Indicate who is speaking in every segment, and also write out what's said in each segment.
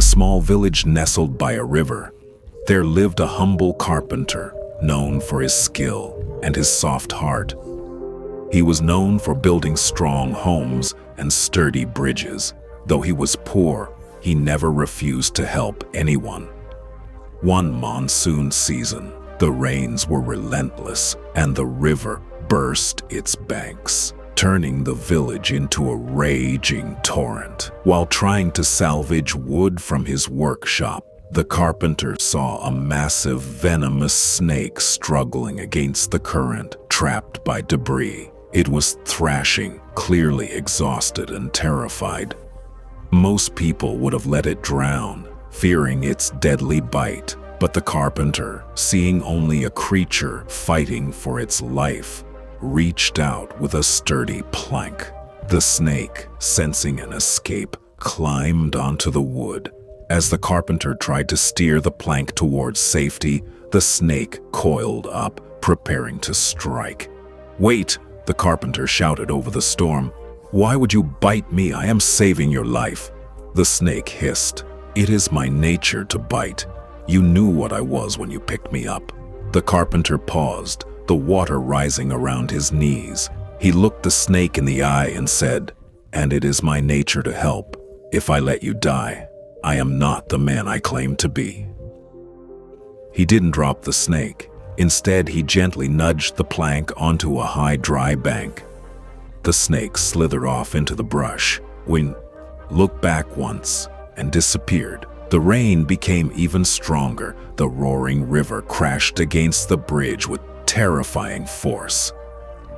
Speaker 1: a small village nestled by a river, there lived a humble carpenter known for his skill and his soft heart. He was known for building strong homes and sturdy bridges. Though he was poor, he never refused to help anyone. One monsoon season, the rains were relentless and the river burst its banks, turning the village into a raging torrent. While trying to salvage wood from his workshop, the carpenter saw a massive venomous snake struggling against the current, trapped by debris. It was thrashing, clearly exhausted and terrified. Most people would have let it drown, fearing its deadly bite, but the carpenter, seeing only a creature fighting for its life, reached out with a sturdy plank. The snake, sensing an escape, climbed onto the wood. As the carpenter tried to steer the plank towards safety, the snake coiled up, preparing to strike. "Wait!" the carpenter shouted over the storm. "Why would you bite me? I am saving your life." The snake hissed. "It is my nature to bite. You knew what I was when you picked me up." The carpenter paused, the water rising around his knees. He looked the snake in the eye and said, "And it is my nature to help. If I let you die, I am not the man I claim to be." He didn't drop the snake. Instead, he gently nudged the plank onto a high, dry bank. The snake slithered off into the brush, looked back once, and disappeared. The rain became even stronger. The roaring river crashed against the bridge with terrifying force.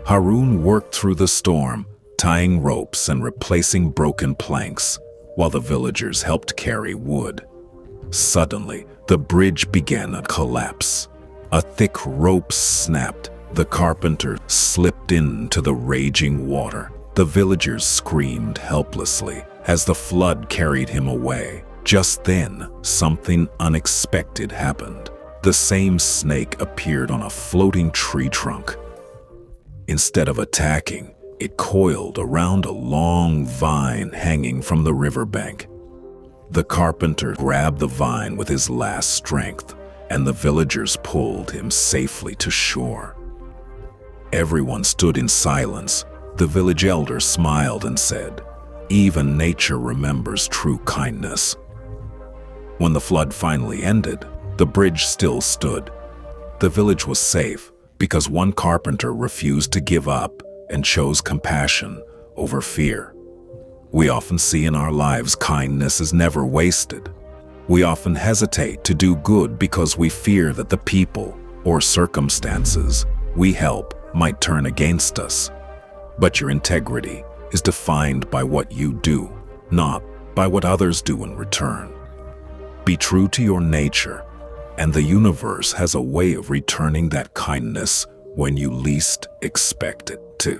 Speaker 1: Harun worked through the storm, tying ropes and replacing broken planks, while the villagers helped carry wood. Suddenly, the bridge began to collapse. A thick rope snapped. The carpenter slipped into the raging water. The villagers screamed helplessly as the flood carried him away. Just then, something unexpected happened. The same snake appeared on a floating tree trunk. Instead of attacking, it coiled around a long vine hanging from the riverbank. The carpenter grabbed the vine with his last strength, and the villagers pulled him safely to shore. Everyone stood in silence. The village elder smiled and said, "Even nature remembers true kindness." When the flood finally ended, the bridge still stood. The village was safe because one carpenter refused to give up and chose compassion over fear. We often see in our lives kindness is never wasted. We often hesitate to do good because we fear that the people or circumstances we help might turn against us. But your integrity is defined by what you do, not by what others do in return. Be true to your nature, and the universe has a way of returning that kindness when you least expect it to.